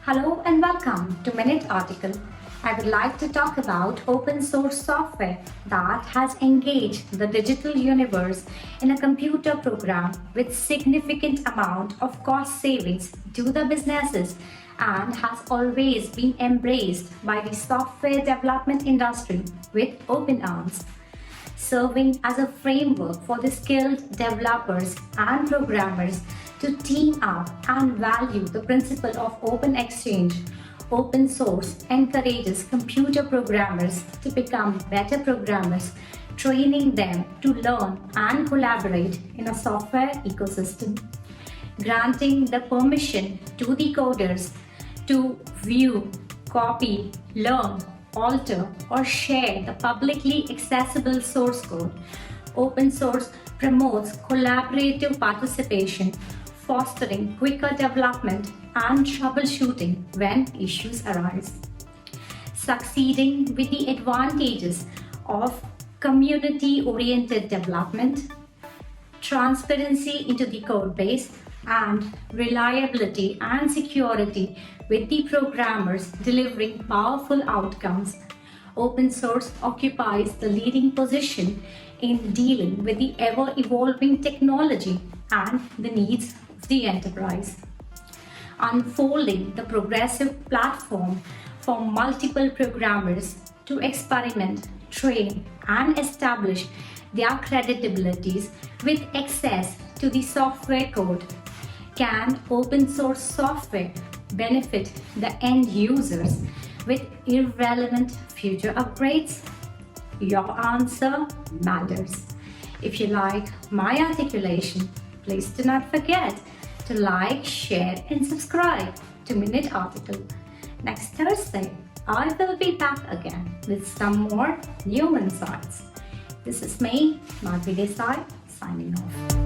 Hello and welcome to Minute Article. I would like to talk about open source software that has engaged the digital universe in a computer program with significant amount of cost savings to the businesses and has always been embraced by the software development industry with open arms, serving as a framework for the skilled developers and programmers to team up and value the principle of open exchange. Open source encourages computer programmers to become better programmers, training them to learn and collaborate in a software ecosystem, granting the permission to the coders to view, copy, learn, alter, or share the publicly accessible source code. Open source promotes collaborative participation, fostering quicker development and troubleshooting when issues arise. Succeeding with the advantages of community-oriented development, transparency into the code base, and reliability and security with the programmers delivering powerful outcomes. Open source occupies the leading position in dealing with the ever-evolving technology and the needs of the enterprise, unfolding the progressive platform for multiple programmers to experiment, train, and establish their credibilities with access to the software code. Can open source software benefit the end users with irrelevant future upgrades? Your answer matters. If you like my articulation, please do not forget to like, share, and subscribe to Minute Article. Next Thursday, I will be back again with some more new insights. This is me, Madhvi Desai, signing off.